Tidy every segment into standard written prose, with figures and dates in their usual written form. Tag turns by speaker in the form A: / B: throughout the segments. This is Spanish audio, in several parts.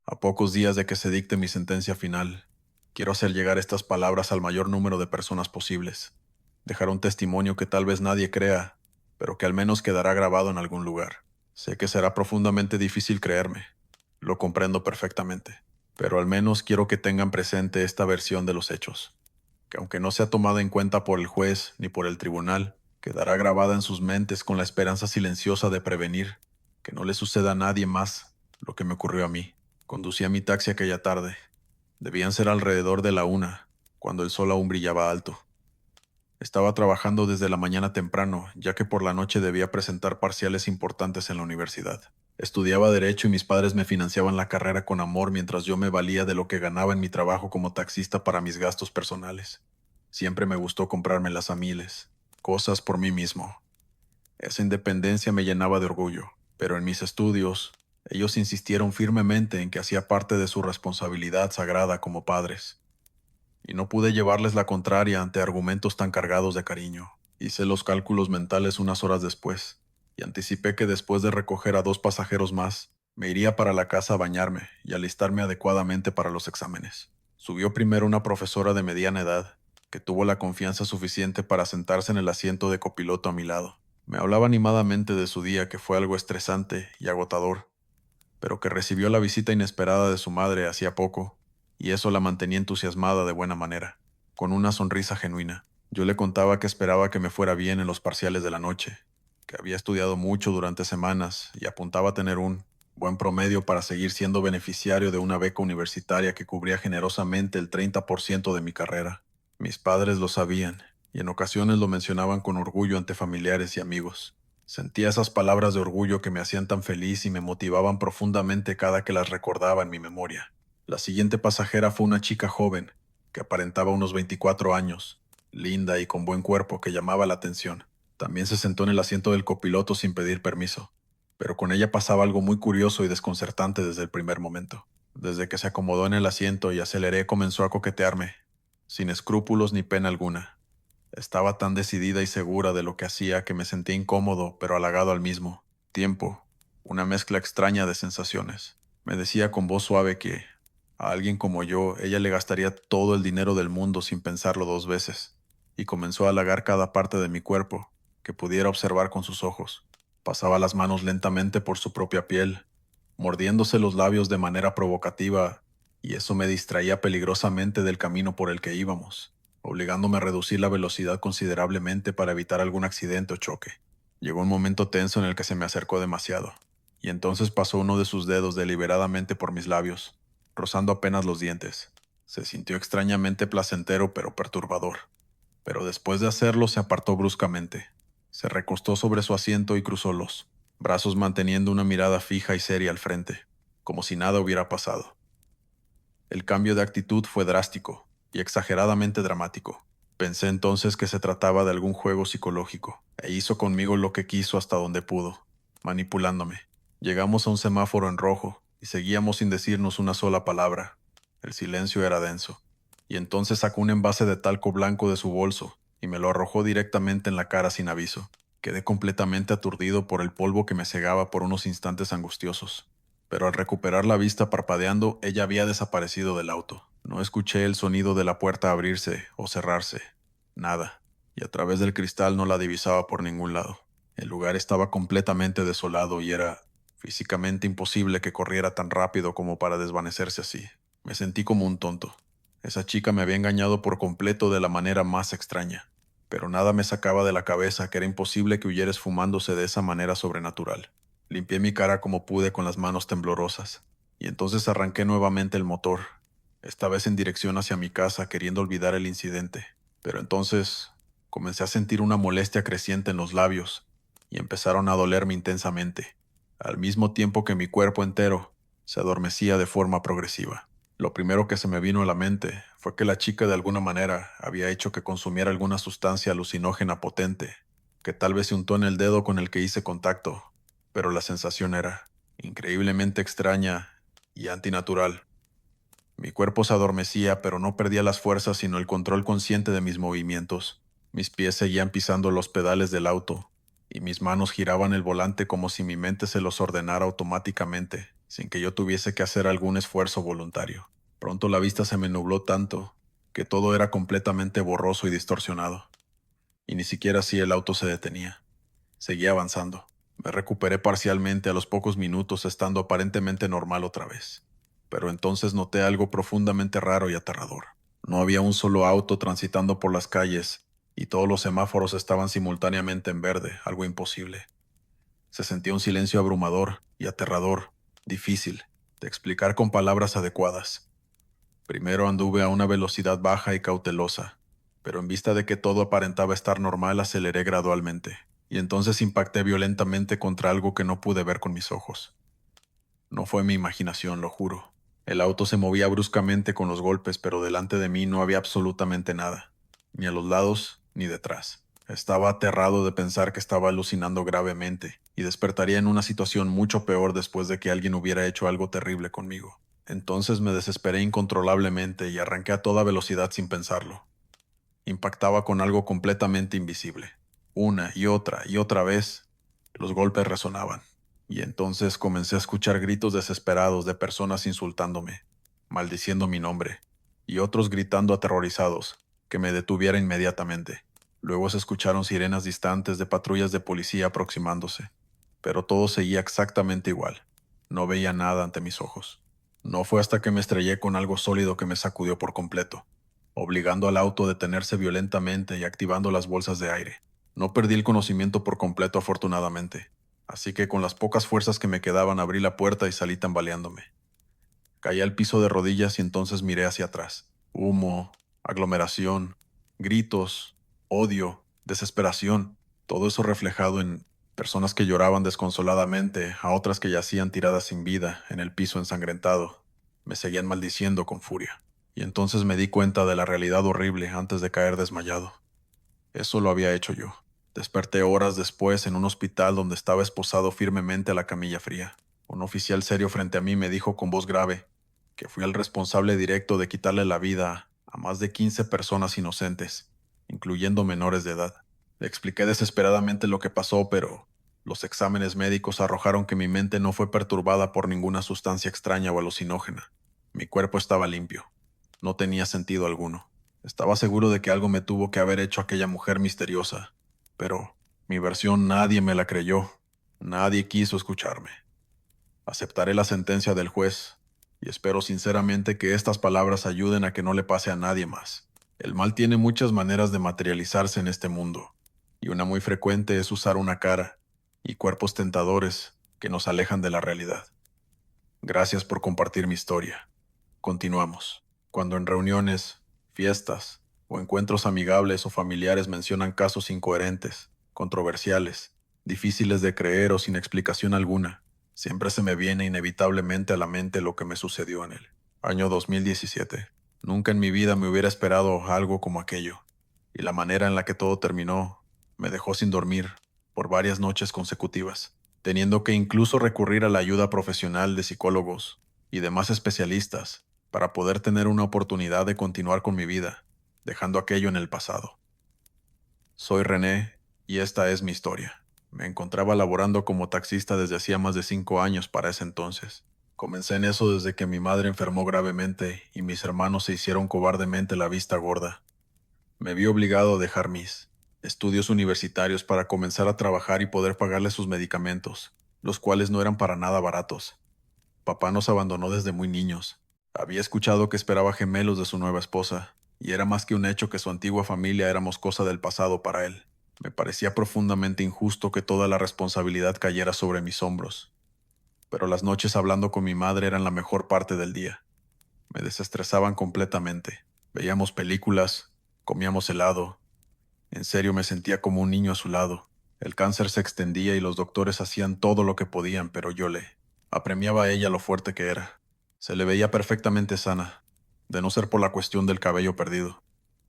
A: A pocos días de que se dicte mi sentencia final, quiero hacer llegar estas palabras al mayor número de personas posibles. Dejar un testimonio que tal vez nadie crea, pero que al menos quedará grabado en algún lugar. Sé que será profundamente difícil creerme. Lo comprendo perfectamente. Pero al menos quiero que tengan presente esta versión de los hechos, que aunque no sea tomada en cuenta por el juez ni por el tribunal, quedará grabada en sus mentes con la esperanza silenciosa de prevenir que no le suceda a nadie más lo que me ocurrió a mí. Conducía mi taxi aquella tarde. Debían ser alrededor de la 1, cuando el sol aún brillaba alto. Estaba trabajando desde la mañana temprano, ya que por la noche debía presentar parciales importantes en la universidad. Estudiaba derecho y mis padres me financiaban la carrera con amor mientras yo me valía de lo que ganaba en mi trabajo como taxista para mis gastos personales. Siempre me gustó comprármelas a miles, cosas por mí mismo. Esa independencia me llenaba de orgullo, pero en mis estudios, ellos insistieron firmemente en que hacía parte de su responsabilidad sagrada como padres, y no pude llevarles la contraria ante argumentos tan cargados de cariño. Hice los cálculos mentales unas horas después, y anticipé que después de recoger a 2 pasajeros más, me iría para la casa a bañarme y alistarme adecuadamente para los exámenes. Subió primero una profesora de mediana edad, que tuvo la confianza suficiente para sentarse en el asiento de copiloto a mi lado. Me hablaba animadamente de su día, que fue algo estresante y agotador, pero que recibió la visita inesperada de su madre hacía poco, y eso la mantenía entusiasmada de buena manera, con una sonrisa genuina. Yo le contaba que esperaba que me fuera bien en los parciales de la noche, que había estudiado mucho durante semanas y apuntaba a tener un buen promedio para seguir siendo beneficiario de una beca universitaria que cubría generosamente el 30% de mi carrera. Mis padres lo sabían, y en ocasiones lo mencionaban con orgullo ante familiares y amigos. Sentía esas palabras de orgullo que me hacían tan feliz y me motivaban profundamente cada que las recordaba en mi memoria. La siguiente pasajera fue una chica joven, que aparentaba unos 24 años, linda y con buen cuerpo, que llamaba la atención. También se sentó en el asiento del copiloto sin pedir permiso, pero con ella pasaba algo muy curioso y desconcertante desde el primer momento. Desde que se acomodó en el asiento y aceleré, comenzó a coquetearme, sin escrúpulos ni pena alguna. Estaba tan decidida y segura de lo que hacía que me sentía incómodo, pero halagado al mismo tiempo, una mezcla extraña de sensaciones. Me decía con voz suave que a alguien como yo ella le gastaría todo el dinero del mundo sin pensarlo 2 veces, y comenzó a halagar cada parte de mi cuerpo que pudiera observar con sus ojos. Pasaba las manos lentamente por su propia piel, mordiéndose los labios de manera provocativa, y eso me distraía peligrosamente del camino por el que íbamos, obligándome a reducir la velocidad considerablemente para evitar algún accidente o choque. Llegó un momento tenso en el que se me acercó demasiado, y entonces pasó uno de sus dedos deliberadamente por mis labios, rozando apenas los dientes. Se sintió extrañamente placentero pero perturbador. Pero después de hacerlo se apartó bruscamente. Se recostó sobre su asiento y cruzó los brazos manteniendo una mirada fija y seria al frente, como si nada hubiera pasado. El cambio de actitud fue drástico y exageradamente dramático. Pensé entonces que se trataba de algún juego psicológico, e hizo conmigo lo que quiso hasta donde pudo, manipulándome. Llegamos a un semáforo en rojo y seguíamos sin decirnos una sola palabra. El silencio era denso, y entonces sacó un envase de talco blanco de su bolso y me lo arrojó directamente en la cara sin aviso. Quedé completamente aturdido por el polvo que me cegaba por unos instantes angustiosos, pero al recuperar la vista parpadeando, ella había desaparecido del auto. No escuché el sonido de la puerta abrirse o cerrarse. Nada. Y a través del cristal no la divisaba por ningún lado. El lugar estaba completamente desolado y era físicamente imposible que corriera tan rápido como para desvanecerse así. Me sentí como un tonto. Esa chica me había engañado por completo de la manera más extraña, pero nada me sacaba de la cabeza que era imposible que huyera esfumándose de esa manera sobrenatural. Limpié mi cara como pude con las manos temblorosas, y entonces arranqué nuevamente el motor, esta vez en dirección hacia mi casa, queriendo olvidar el incidente. Pero entonces comencé a sentir una molestia creciente en los labios, y empezaron a dolerme intensamente, al mismo tiempo que mi cuerpo entero se adormecía de forma progresiva. Lo primero que se me vino a la mente fue que la chica de alguna manera había hecho que consumiera alguna sustancia alucinógena potente, que tal vez se untó en el dedo con el que hice contacto, pero la sensación era increíblemente extraña y antinatural. Mi cuerpo se adormecía, pero no perdía las fuerzas sino el control consciente de mis movimientos. Mis pies seguían pisando los pedales del auto, y mis manos giraban el volante como si mi mente se los ordenara automáticamente, sin que yo tuviese que hacer algún esfuerzo voluntario. Pronto la vista se me nubló tanto que todo era completamente borroso y distorsionado, y ni siquiera así el auto se detenía. Seguía avanzando. Me recuperé parcialmente a los pocos minutos, estando aparentemente normal otra vez. Pero entonces noté algo profundamente raro y aterrador. No había un solo auto transitando por las calles, y todos los semáforos estaban simultáneamente en verde, algo imposible. Se sentía un silencio abrumador y aterrador, difícil de explicar con palabras adecuadas. Primero anduve a una velocidad baja y cautelosa, pero en vista de que todo aparentaba estar normal, aceleré gradualmente, y entonces impacté violentamente contra algo que no pude ver con mis ojos. No fue mi imaginación, lo juro. El auto se movía bruscamente con los golpes, pero delante de mí no había absolutamente nada, ni a los lados ni detrás. Estaba aterrado de pensar que estaba alucinando gravemente, y despertaría en una situación mucho peor después de que alguien hubiera hecho algo terrible conmigo. Entonces me desesperé incontrolablemente y arranqué a toda velocidad sin pensarlo. Impactaba con algo completamente invisible. Una y otra vez, los golpes resonaban. Y entonces comencé a escuchar gritos desesperados de personas insultándome, maldiciendo mi nombre, y otros gritando aterrorizados, que me detuviera inmediatamente. Luego se escucharon sirenas distantes de patrullas de policía aproximándose, pero todo seguía exactamente igual. No veía nada ante mis ojos. No fue hasta que me estrellé con algo sólido que me sacudió por completo, obligando al auto a detenerse violentamente y activando las bolsas de aire. No perdí el conocimiento por completo, afortunadamente, así que con las pocas fuerzas que me quedaban abrí la puerta y salí tambaleándome. Caí al piso de rodillas y entonces miré hacia atrás. Humo, aglomeración, gritos, odio, desesperación, todo eso reflejado en personas que lloraban desconsoladamente, a otras que yacían tiradas sin vida en el piso ensangrentado. Me seguían maldiciendo con furia. Y entonces me di cuenta de la realidad horrible antes de caer desmayado. Eso lo había hecho yo. Desperté horas después en un hospital donde estaba esposado firmemente a la camilla fría. Un oficial serio frente a mí me dijo con voz grave que fui el responsable directo de quitarle la vida a más de 15 personas inocentes, incluyendo menores de edad. Le expliqué desesperadamente lo que pasó, pero los exámenes médicos arrojaron que mi mente no fue perturbada por ninguna sustancia extraña o alucinógena. Mi cuerpo estaba limpio. No tenía sentido alguno. Estaba seguro de que algo me tuvo que haber hecho aquella mujer misteriosa, pero mi versión nadie me la creyó. Nadie quiso escucharme. Aceptaré la sentencia del juez y espero sinceramente que estas palabras ayuden a que no le pase a nadie más. El mal tiene muchas maneras de materializarse en este mundo, y una muy frecuente es usar una cara y cuerpos tentadores que nos alejan de la realidad. Gracias por compartir mi historia. Continuamos. Cuando en reuniones, fiestas o encuentros amigables o familiares mencionan casos incoherentes, controversiales, difíciles de creer o sin explicación alguna, siempre se me viene inevitablemente a la mente lo que me sucedió en el año 2017. Nunca en mi vida me hubiera esperado algo como aquello, y la manera en la que todo terminó me dejó sin dormir por varias noches consecutivas, teniendo que incluso recurrir a la ayuda profesional de psicólogos y demás especialistas para poder tener una oportunidad de continuar con mi vida, dejando aquello en el pasado. Soy René y esta es mi historia. Me encontraba laborando como taxista desde hacía más de 5 años para ese entonces. Comencé en eso desde que mi madre enfermó gravemente y mis hermanos se hicieron cobardemente la vista gorda. Me vi obligado a dejar mis estudios universitarios para comenzar a trabajar y poder pagarle sus medicamentos, los cuales no eran para nada baratos. Papá nos abandonó desde muy niños. Había escuchado que esperaba gemelos de su nueva esposa, y era más que un hecho que su antigua familia éramos cosa del pasado para él. Me parecía profundamente injusto que toda la responsabilidad cayera sobre mis hombros, pero las noches hablando con mi madre eran la mejor parte del día. Me desestresaban completamente. Veíamos películas, comíamos helado. En serio me sentía como un niño a su lado. El cáncer se extendía y los doctores hacían todo lo que podían, pero yo le apremiaba a ella lo fuerte que era. Se le veía perfectamente sana, de no ser por la cuestión del cabello perdido.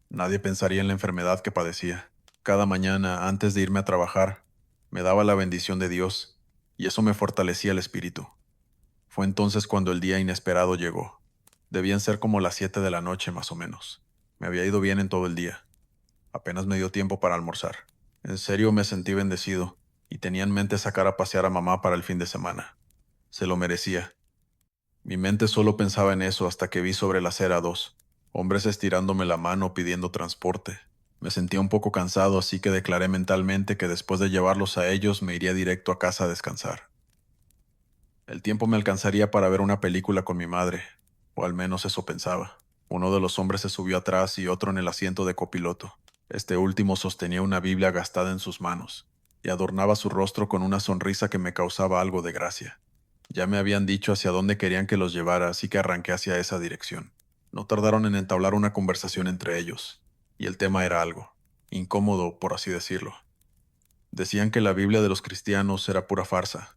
A: Nadie pensaría en la enfermedad que padecía. Cada mañana, antes de irme a trabajar, me daba la bendición de Dios, y eso me fortalecía el espíritu. Fue entonces cuando el día inesperado llegó. Debían ser como las 7 de la noche más o menos. Me había ido bien en todo el día. Apenas me dio tiempo para almorzar. En serio me sentí bendecido, y tenía en mente sacar a pasear a mamá para el fin de semana. Se lo merecía. Mi mente solo pensaba en eso hasta que vi sobre la acera dos hombres estirándome la mano pidiendo transporte. Me sentía un poco cansado, así que declaré mentalmente que después de llevarlos a ellos me iría directo a casa a descansar. El tiempo me alcanzaría para ver una película con mi madre, o al menos eso pensaba. Uno de los hombres se subió atrás y otro en el asiento de copiloto. Este último sostenía una Biblia gastada en sus manos, y adornaba su rostro con una sonrisa que me causaba algo de gracia. Ya me habían dicho hacia dónde querían que los llevara, así que arranqué hacia esa dirección. No tardaron en entablar una conversación entre ellos, y el tema era algo incómodo, por así decirlo. Decían que la Biblia de los cristianos era pura farsa,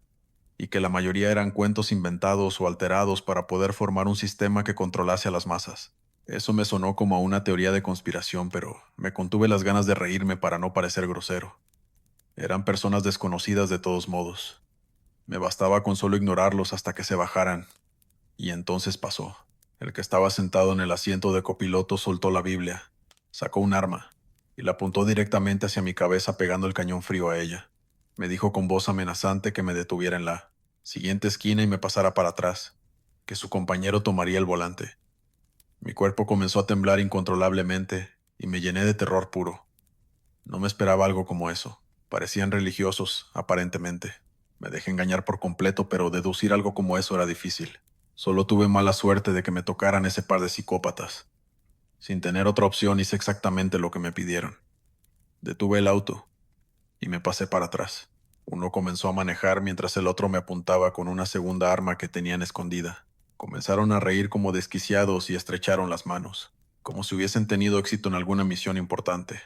A: y que la mayoría eran cuentos inventados o alterados para poder formar un sistema que controlase a las masas. Eso me sonó como a una teoría de conspiración, pero me contuve las ganas de reírme para no parecer grosero. Eran personas desconocidas de todos modos. Me bastaba con solo ignorarlos hasta que se bajaran, y entonces pasó. El que estaba sentado en el asiento de copiloto soltó la Biblia, sacó un arma, y la apuntó directamente hacia mi cabeza pegando el cañón frío a ella. Me dijo con voz amenazante que me detuviera en la siguiente esquina y me pasara para atrás, que su compañero tomaría el volante. Mi cuerpo comenzó a temblar incontrolablemente, y me llené de terror puro. No me esperaba algo como eso. Parecían religiosos, aparentemente. Me dejé engañar por completo, pero deducir algo como eso era difícil. Solo tuve mala suerte de que me tocaran ese par de psicópatas. Sin tener otra opción hice exactamente lo que me pidieron. Detuve el auto y me pasé para atrás. Uno comenzó a manejar mientras el otro me apuntaba con una segunda arma que tenían escondida. Comenzaron a reír como desquiciados y estrecharon las manos, como si hubiesen tenido éxito en alguna misión importante.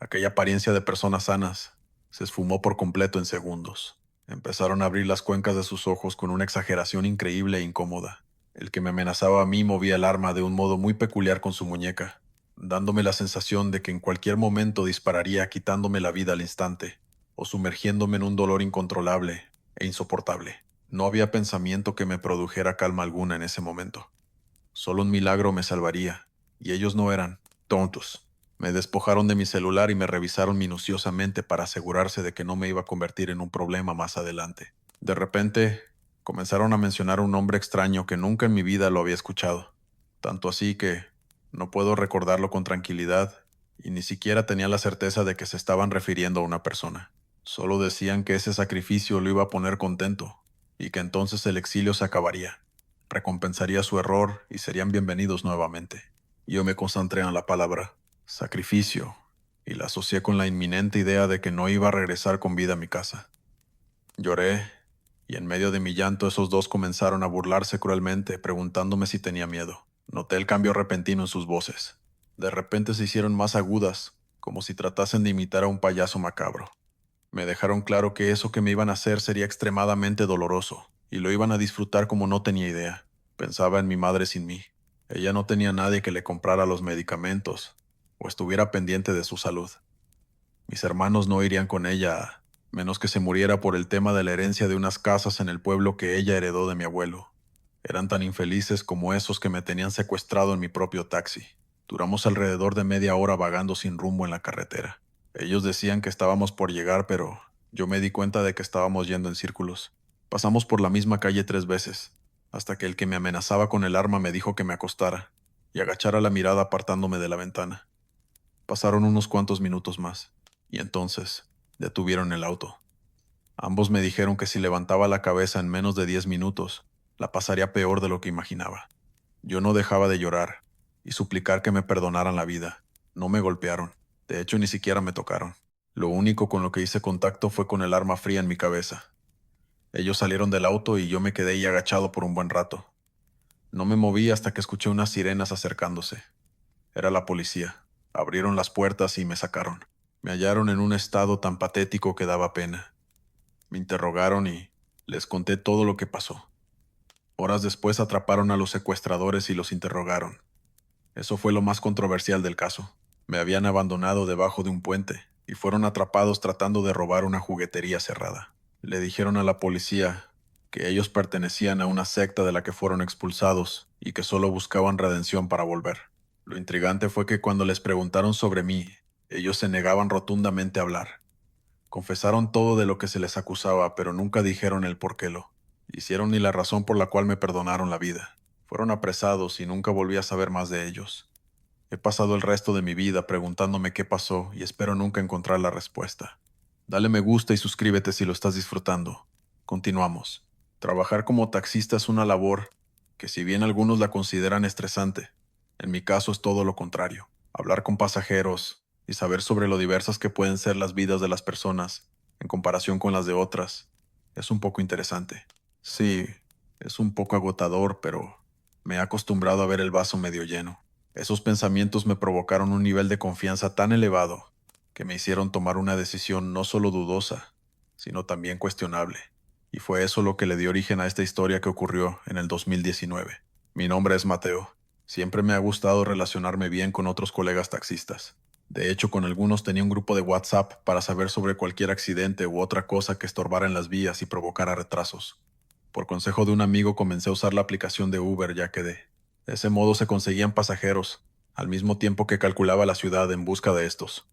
A: Aquella apariencia de personas sanas se esfumó por completo en segundos. Empezaron a abrir las cuencas de sus ojos con una exageración increíble e incómoda. El que me amenazaba a mí movía el arma de un modo muy peculiar con su muñeca, dándome la sensación de que en cualquier momento dispararía quitándome la vida al instante, o sumergiéndome en un dolor incontrolable e insoportable. No había pensamiento que me produjera calma alguna en ese momento. Solo un milagro me salvaría, y ellos no eran tontos. Me despojaron de mi celular y me revisaron minuciosamente para asegurarse de que no me iba a convertir en un problema más adelante. De repente, comenzaron a mencionar un nombre extraño que nunca en mi vida lo había escuchado. Tanto así que no puedo recordarlo con tranquilidad, y ni siquiera tenía la certeza de que se estaban refiriendo a una persona. Solo decían que ese sacrificio lo iba a poner contento, y que entonces el exilio se acabaría. Recompensaría su error y serían bienvenidos nuevamente. Yo me concentré en la palabra sacrificio y la asocié con la inminente idea de que no iba a regresar con vida a mi casa. Lloré, y en medio de mi llanto esos dos comenzaron a burlarse cruelmente, preguntándome si tenía miedo. Noté el cambio repentino en sus voces. De repente se hicieron más agudas, como si tratasen de imitar a un payaso macabro. Me dejaron claro que eso que me iban a hacer sería extremadamente doloroso, y lo iban a disfrutar como no tenía idea. Pensaba en mi madre sin mí. Ella no tenía nadie que le comprara los medicamentos, o estuviera pendiente de su salud. Mis hermanos no irían con ella, a menos que se muriera por el tema de la herencia de unas casas en el pueblo que ella heredó de mi abuelo. Eran tan infelices como esos que me tenían secuestrado en mi propio taxi. Duramos alrededor de media hora vagando sin rumbo en la carretera. Ellos decían que estábamos por llegar, pero yo me di cuenta de que estábamos yendo en círculos. Pasamos por la misma calle 3 veces, hasta que el que me amenazaba con el arma me dijo que me acostara y agachara la mirada apartándome de la ventana. Pasaron unos cuantos minutos más, y entonces detuvieron el auto. Ambos me dijeron que si levantaba la cabeza en menos de 10 minutos, la pasaría peor de lo que imaginaba. Yo no dejaba de llorar y suplicar que me perdonaran la vida. No me golpearon. De hecho, ni siquiera me tocaron. Lo único con lo que hice contacto fue con el arma fría en mi cabeza. Ellos salieron del auto y yo me quedé ahí agachado por un buen rato. No me moví hasta que escuché unas sirenas acercándose. Era la policía. Abrieron las puertas y me sacaron. Me hallaron en un estado tan patético que daba pena. Me interrogaron y les conté todo lo que pasó. Horas después atraparon a los secuestradores y los interrogaron. Eso fue lo más controversial del caso. Me habían abandonado debajo de un puente y fueron atrapados tratando de robar una juguetería cerrada. Le dijeron a la policía que ellos pertenecían a una secta de la que fueron expulsados y que solo buscaban redención para volver. Lo intrigante fue que cuando les preguntaron sobre mí, ellos se negaban rotundamente a hablar. Confesaron todo de lo que se les acusaba, pero nunca dijeron el por qué lo Hicieron ni la razón por la cual me perdonaron la vida. Fueron apresados y nunca volví a saber más de ellos. He pasado el resto de mi vida preguntándome qué pasó y espero nunca encontrar la respuesta. Dale me gusta y suscríbete si lo estás disfrutando. Continuamos. Trabajar como taxista es una labor que, si bien algunos la consideran estresante, en mi caso es todo lo contrario. Hablar con pasajeros y saber sobre lo diversas que pueden ser las vidas de las personas en comparación con las de otras es un poco interesante. Sí, es un poco agotador, pero me he acostumbrado a ver el vaso medio lleno. Esos pensamientos me provocaron un nivel de confianza tan elevado que me hicieron tomar una decisión no solo dudosa, sino también cuestionable. Y fue eso lo que le dio origen a esta historia que ocurrió en el 2019. Mi nombre es Mateo. Siempre me ha gustado relacionarme bien con otros colegas taxistas. De hecho, con algunos tenía un grupo de WhatsApp para saber sobre cualquier accidente u otra cosa que estorbara en las vías y provocara retrasos. Por consejo de un amigo comencé a usar la aplicación de Uber, ya que de ese modo se conseguían pasajeros, al mismo tiempo que calculaba la ciudad en busca de estos.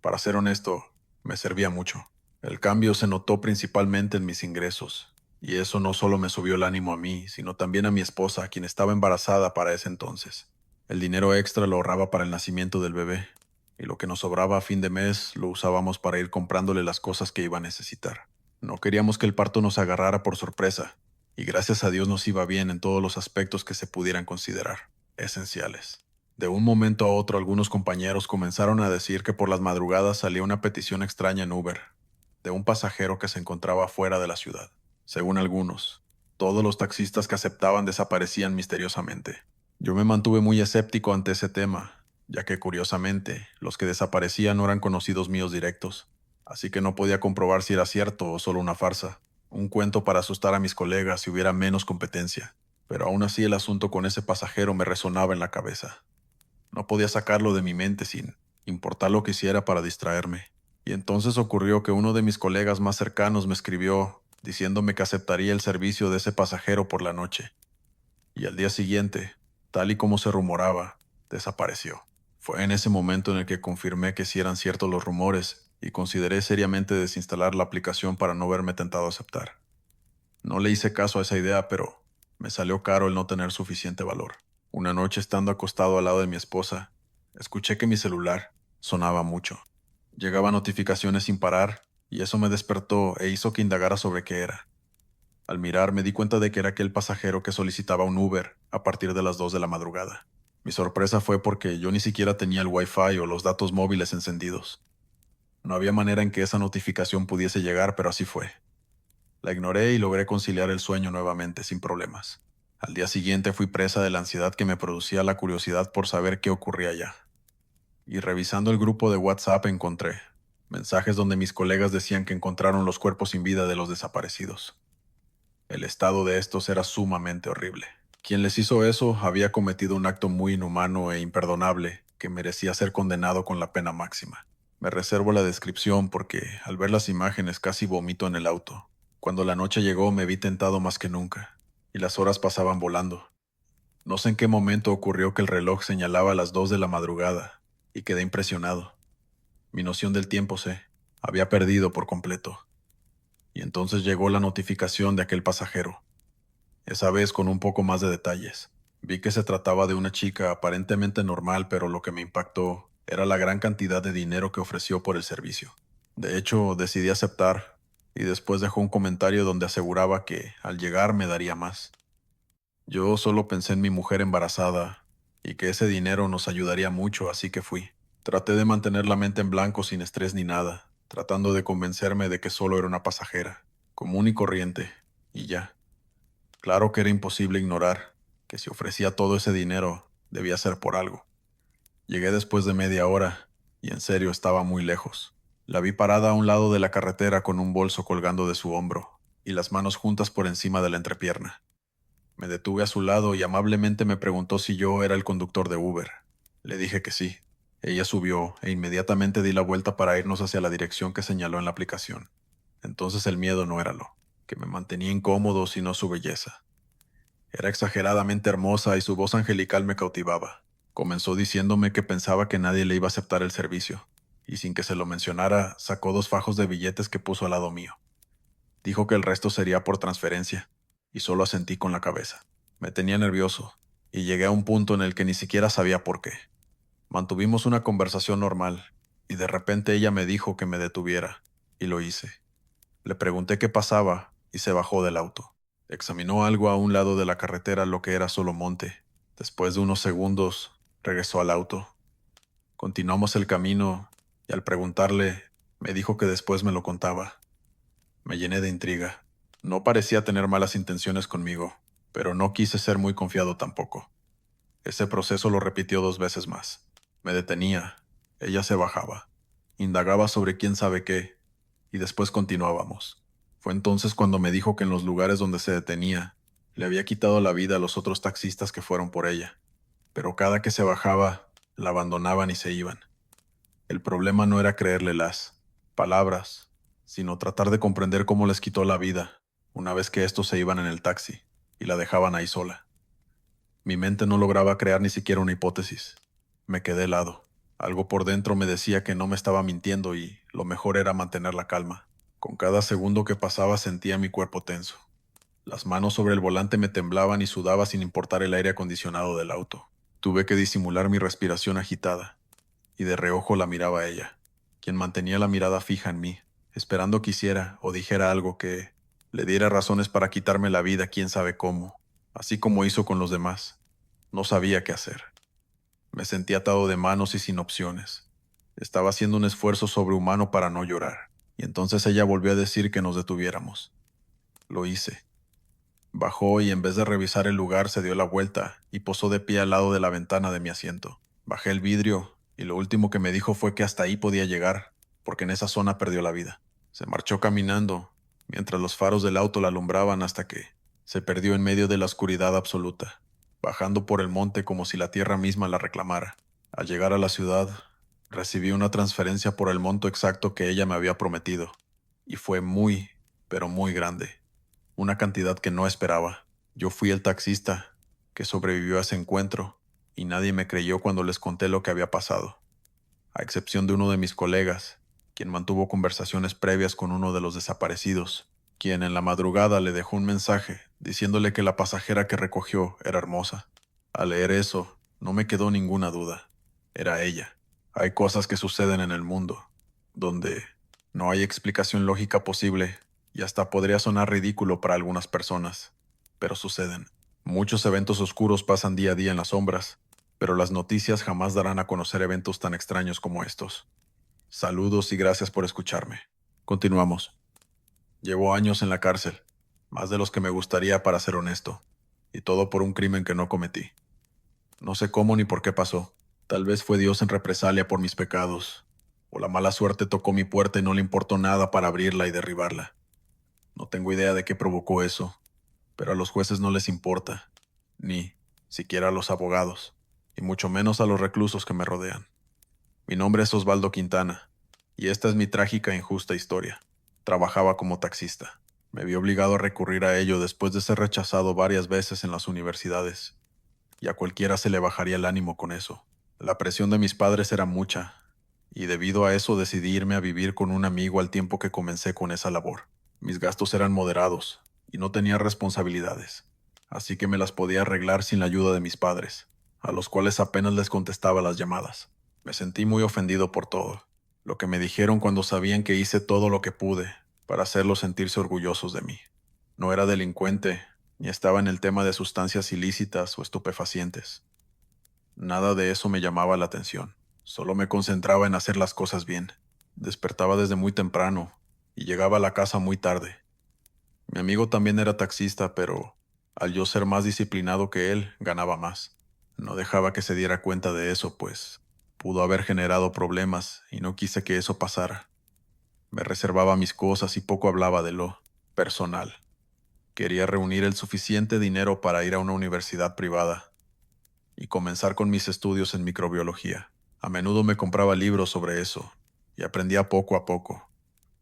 A: Para ser honesto, me servía mucho. El cambio se notó principalmente en mis ingresos, y eso no solo me subió el ánimo a mí, sino también a mi esposa, quien estaba embarazada para ese entonces. El dinero extra lo ahorraba para el nacimiento del bebé, y lo que nos sobraba a fin de mes lo usábamos para ir comprándole las cosas que iba a necesitar. No queríamos que el parto nos agarrara por sorpresa, y gracias a Dios nos iba bien en todos los aspectos que se pudieran considerar esenciales. De un momento a otro, algunos compañeros comenzaron a decir que por las madrugadas salía una petición extraña en Uber, de un pasajero que se encontraba fuera de la ciudad. Según algunos, todos los taxistas que aceptaban desaparecían misteriosamente. Yo me mantuve muy escéptico ante ese tema, ya que curiosamente, los que desaparecían no eran conocidos míos directos, así que no podía comprobar si era cierto o solo una farsa, un cuento para asustar a mis colegas si hubiera menos competencia. Pero aún así el asunto con ese pasajero me resonaba en la cabeza. No podía sacarlo de mi mente sin importar lo que hiciera para distraerme. Y entonces ocurrió que uno de mis colegas más cercanos me escribió diciéndome que aceptaría el servicio de ese pasajero por la noche. Y al día siguiente, tal y como se rumoraba, desapareció. Fue en ese momento en el que confirmé que sí eran ciertos los rumores y consideré seriamente desinstalar la aplicación para no verme tentado a aceptar. No le hice caso a esa idea, pero me salió caro el no tener suficiente valor. Una noche, estando acostado al lado de mi esposa, escuché que mi celular sonaba mucho. Llegaban notificaciones sin parar, y eso me despertó e hizo que indagara sobre qué era. Al mirar me di cuenta de que era aquel pasajero que solicitaba un Uber a partir de las 2 de la madrugada. Mi sorpresa fue porque yo ni siquiera tenía el Wi-Fi o los datos móviles encendidos. No había manera en que esa notificación pudiese llegar, pero así fue. La ignoré y logré conciliar el sueño nuevamente sin problemas. Al día siguiente fui presa de la ansiedad que me producía la curiosidad por saber qué ocurría allá. Y revisando el grupo de WhatsApp encontré mensajes donde mis colegas decían que encontraron los cuerpos sin vida de los desaparecidos. El estado de estos era sumamente horrible. Quien les hizo eso había cometido un acto muy inhumano e imperdonable que merecía ser condenado con la pena máxima. Me reservo la descripción porque, al ver las imágenes, casi vomito en el auto. Cuando la noche llegó me vi tentado más que nunca, y las horas pasaban volando. No sé en qué momento ocurrió que el reloj señalaba las 2 de la madrugada, y quedé impresionado. Mi noción del tiempo se había perdido por completo. Y entonces llegó la notificación de aquel pasajero, esa vez con un poco más de detalles. Vi que se trataba de una chica aparentemente normal, pero lo que me impactó era la gran cantidad de dinero que ofreció por el servicio. De hecho, decidí aceptar, y después dejó un comentario donde aseguraba que al llegar me daría más. Yo solo pensé en mi mujer embarazada y que ese dinero nos ayudaría mucho, así que fui. Traté de mantener la mente en blanco sin estrés ni nada, tratando de convencerme de que solo era una pasajera, común y corriente, y ya. Claro que era imposible ignorar que si ofrecía todo ese dinero, debía ser por algo. Llegué después de media hora, y en serio estaba muy lejos. La vi parada a un lado de la carretera con un bolso colgando de su hombro, y las manos juntas por encima de la entrepierna. Me detuve a su lado y amablemente me preguntó si yo era el conductor de Uber. Le dije que sí. Ella subió e inmediatamente di la vuelta para irnos hacia la dirección que señaló en la aplicación. Entonces el miedo no era lo que me mantenía incómodo, sino su belleza. Era exageradamente hermosa y su voz angelical me cautivaba. Comenzó diciéndome que pensaba que nadie le iba a aceptar el servicio, y sin que se lo mencionara, sacó 2 fajos de billetes que puso al lado mío. Dijo que el resto sería por transferencia, y solo asentí con la cabeza. Me tenía nervioso, y llegué a un punto en el que ni siquiera sabía por qué. Mantuvimos una conversación normal, y de repente ella me dijo que me detuviera, y lo hice. Le pregunté qué pasaba, y se bajó del auto. Examinó algo a un lado de la carretera, lo que era solo monte. Después de unos segundos, regresó al auto. Continuamos el camino, y al preguntarle, me dijo que después me lo contaba. Me llené de intriga. No parecía tener malas intenciones conmigo, pero no quise ser muy confiado tampoco. Ese proceso lo repitió 2 veces más. Me detenía, ella se bajaba, indagaba sobre quién sabe qué, y después continuábamos. Fue entonces cuando me dijo que en los lugares donde se detenía, le había quitado la vida a los otros taxistas que fueron por ella, pero cada que se bajaba, la abandonaban y se iban. El problema no era creerle las palabras, sino tratar de comprender cómo les quitó la vida una vez que estos se iban en el taxi y la dejaban ahí sola. Mi mente no lograba crear ni siquiera una hipótesis. Me quedé helado. Algo por dentro me decía que no me estaba mintiendo y lo mejor era mantener la calma. Con cada segundo que pasaba sentía mi cuerpo tenso. Las manos sobre el volante me temblaban y sudaba sin importar el aire acondicionado del auto. Tuve que disimular mi respiración agitada, y de reojo la miraba a ella, quien mantenía la mirada fija en mí, esperando que hiciera o dijera algo que le diera razones para quitarme la vida quién sabe cómo, así como hizo con los demás. No sabía qué hacer. Me sentía atado de manos y sin opciones. Estaba haciendo un esfuerzo sobrehumano para no llorar, y entonces ella volvió a decir que nos detuviéramos. Lo hice. Bajó y en vez de revisar el lugar se dio la vuelta y posó de pie al lado de la ventana de mi asiento. Bajé el vidrio y lo último que me dijo fue que hasta ahí podía llegar, porque en esa zona perdió la vida. Se marchó caminando, mientras los faros del auto la alumbraban hasta que se perdió en medio de la oscuridad absoluta, bajando por el monte como si la tierra misma la reclamara. Al llegar a la ciudad, recibí una transferencia por el monto exacto que ella me había prometido, y fue muy, pero muy grande. Una cantidad que no esperaba. Yo fui el taxista que sobrevivió a ese encuentro, y nadie me creyó cuando les conté lo que había pasado, a excepción de uno de mis colegas, quien mantuvo conversaciones previas con uno de los desaparecidos, quien en la madrugada le dejó un mensaje diciéndole que la pasajera que recogió era hermosa. Al leer eso, no me quedó ninguna duda. Era ella. Hay cosas que suceden en el mundo, donde no hay explicación lógica posible, y hasta podría sonar ridículo para algunas personas, pero suceden. Muchos eventos oscuros pasan día a día en las sombras, pero las noticias jamás darán a conocer eventos tan extraños como estos. Saludos y gracias por escucharme. Continuamos. Llevo años en la cárcel, más de los que me gustaría para ser honesto, y todo por un crimen que no cometí. No sé cómo ni por qué pasó. Tal vez fue Dios en represalia por mis pecados, o la mala suerte tocó mi puerta y no le importó nada para abrirla y derribarla. No tengo idea de qué provocó eso, pero a los jueces no les importa, ni siquiera a los abogados, y mucho menos a los reclusos que me rodean. Mi nombre es Osvaldo Quintana, y esta es mi trágica e injusta historia. Trabajaba como taxista. Me vi obligado a recurrir a ello después de ser rechazado varias veces en las universidades, y a cualquiera se le bajaría el ánimo con eso. La presión de mis padres era mucha, y debido a eso decidí irme a vivir con un amigo al tiempo que comencé con esa labor. Mis gastos eran moderados, y no tenía responsabilidades, así que me las podía arreglar sin la ayuda de mis padres, a los cuales apenas les contestaba las llamadas. Me sentí muy ofendido por todo, lo que me dijeron cuando sabían que hice todo lo que pude para hacerlos sentirse orgullosos de mí. No era delincuente, ni estaba en el tema de sustancias ilícitas o estupefacientes. Nada de eso me llamaba la atención. Solo me concentraba en hacer las cosas bien. Despertaba desde muy temprano y llegaba a la casa muy tarde. Mi amigo también era taxista, pero al yo ser más disciplinado que él, ganaba más. No dejaba que se diera cuenta de eso, pues pudo haber generado problemas y no quise que eso pasara. Me reservaba mis cosas y poco hablaba de lo personal. Quería reunir el suficiente dinero para ir a una universidad privada y comenzar con mis estudios en microbiología. A menudo me compraba libros sobre eso y aprendía poco a poco,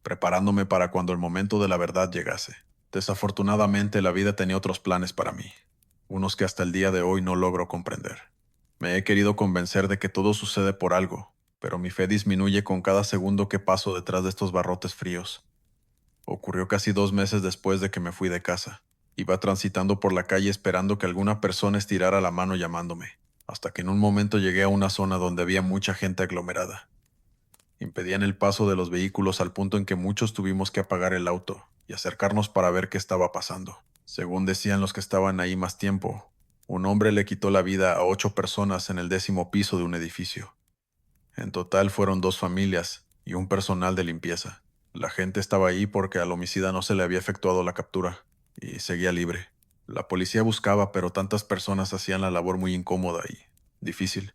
A: preparándome para cuando el momento de la verdad llegase. Desafortunadamente, la vida tenía otros planes para mí, unos que hasta el día de hoy no logro comprender. Me he querido convencer de que todo sucede por algo, pero mi fe disminuye con cada segundo que paso detrás de estos barrotes fríos. Ocurrió casi 2 meses después de que me fui de casa. Iba transitando por la calle esperando que alguna persona estirara la mano llamándome, hasta que en un momento llegué a una zona donde había mucha gente aglomerada. Impedían el paso de los vehículos al punto en que muchos tuvimos que apagar el auto y acercarnos para ver qué estaba pasando. Según decían los que estaban ahí más tiempo, un hombre le quitó la vida a 8 personas en el 10º piso de un edificio. En total fueron 2 familias y un personal de limpieza. La gente estaba ahí porque al homicida no se le había efectuado la captura y seguía libre. La policía buscaba, pero tantas personas hacían la labor muy incómoda y difícil.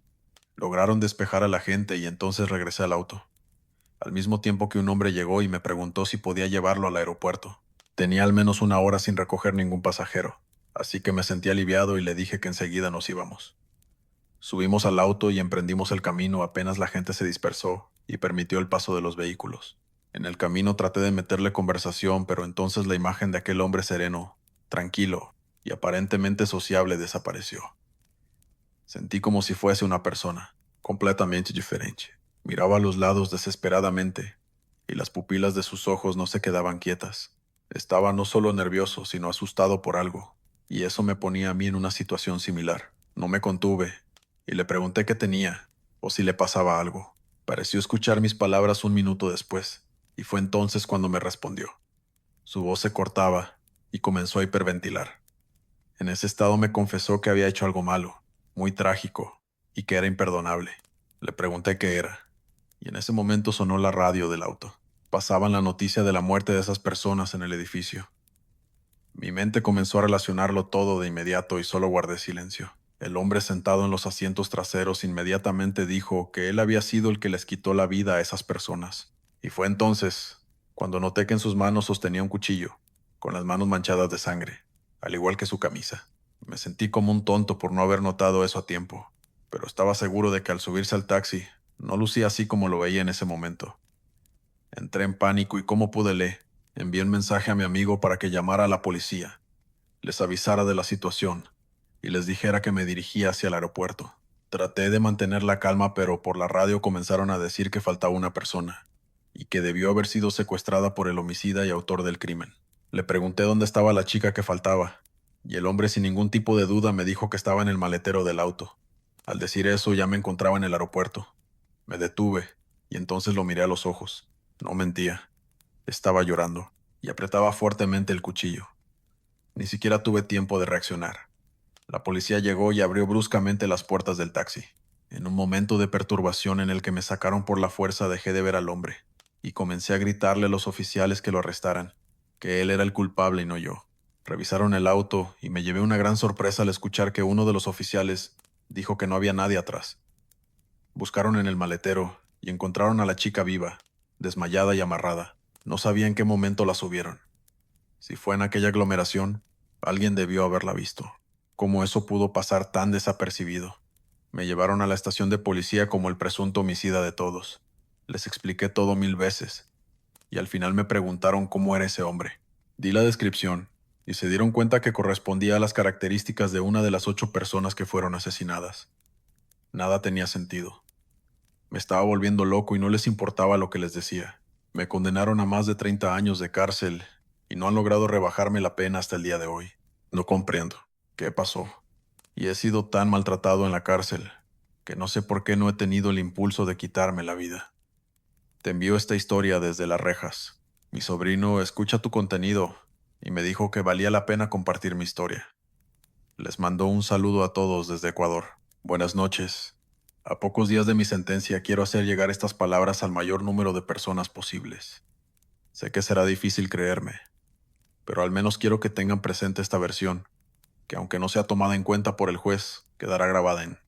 A: Lograron despejar a la gente y entonces regresé al auto, al mismo tiempo que un hombre llegó y me preguntó si podía llevarlo al aeropuerto. Tenía al menos una hora sin recoger ningún pasajero, así que me sentí aliviado y le dije que enseguida nos íbamos. Subimos al auto y emprendimos el camino apenas la gente se dispersó y permitió el paso de los vehículos. En el camino traté de meterle conversación, pero entonces la imagen de aquel hombre sereno, tranquilo y aparentemente sociable desapareció. Sentí como si fuese una persona, completamente diferente. Miraba a los lados desesperadamente, y las pupilas de sus ojos no se quedaban quietas. Estaba no solo nervioso, sino asustado por algo, y eso me ponía a mí en una situación similar. No me contuve, y le pregunté qué tenía, o si le pasaba algo. Pareció escuchar mis palabras un minuto después, y fue entonces cuando me respondió. Su voz se cortaba, y comenzó a hiperventilar. En ese estado me confesó que había hecho algo malo, muy trágico, y que era imperdonable. Le pregunté qué era, y en ese momento sonó la radio del auto. Pasaban la noticia de la muerte de esas personas en el edificio. Mi mente comenzó a relacionarlo todo de inmediato y solo guardé silencio. El hombre sentado en los asientos traseros inmediatamente dijo que él había sido el que les quitó la vida a esas personas. Y fue entonces cuando noté que en sus manos sostenía un cuchillo, con las manos manchadas de sangre, al igual que su camisa. Me sentí como un tonto por no haber notado eso a tiempo, pero estaba seguro de que al subirse al taxi, no lucía así como lo veía en ese momento. Entré en pánico y como pude envié un mensaje a mi amigo para que llamara a la policía, les avisara de la situación y les dijera que me dirigía hacia el aeropuerto. Traté de mantener la calma, pero por la radio comenzaron a decir que faltaba una persona y que debió haber sido secuestrada por el homicida y autor del crimen. Le pregunté dónde estaba la chica que faltaba, y el hombre sin ningún tipo de duda me dijo que estaba en el maletero del auto. Al decir eso ya me encontraba en el aeropuerto. Me detuve, y entonces lo miré a los ojos. No mentía. Estaba llorando, y apretaba fuertemente el cuchillo. Ni siquiera tuve tiempo de reaccionar. La policía llegó y abrió bruscamente las puertas del taxi. En un momento de perturbación en el que me sacaron por la fuerza dejé de ver al hombre, y comencé a gritarle a los oficiales que lo arrestaran, que él era el culpable y no yo. Revisaron el auto y me llevé una gran sorpresa al escuchar que uno de los oficiales dijo que no había nadie atrás. Buscaron en el maletero y encontraron a la chica viva, desmayada y amarrada. No sabía en qué momento la subieron. Si fue en aquella aglomeración, alguien debió haberla visto. ¿Cómo eso pudo pasar tan desapercibido? Me llevaron a la estación de policía como el presunto homicida de todos. Les expliqué todo 1000 veces, y al final me preguntaron cómo era ese hombre. Di la descripción, y se dieron cuenta que correspondía a las características de una de las 8 personas que fueron asesinadas. Nada tenía sentido. Me estaba volviendo loco y no les importaba lo que les decía. Me condenaron a más de 30 años de cárcel y no han logrado rebajarme la pena hasta el día de hoy. No comprendo. ¿Qué pasó? Y he sido tan maltratado en la cárcel que no sé por qué no he tenido el impulso de quitarme la vida. Te envío esta historia desde las rejas. Mi sobrino escucha tu contenido y me dijo que valía la pena compartir mi historia. Les mando un saludo a todos desde Ecuador. Buenas noches. A pocos días de mi sentencia quiero hacer llegar estas palabras al mayor número de personas posibles. Sé que será difícil creerme, pero al menos quiero que tengan presente esta versión, que aunque no sea tomada en cuenta por el juez, quedará grabada en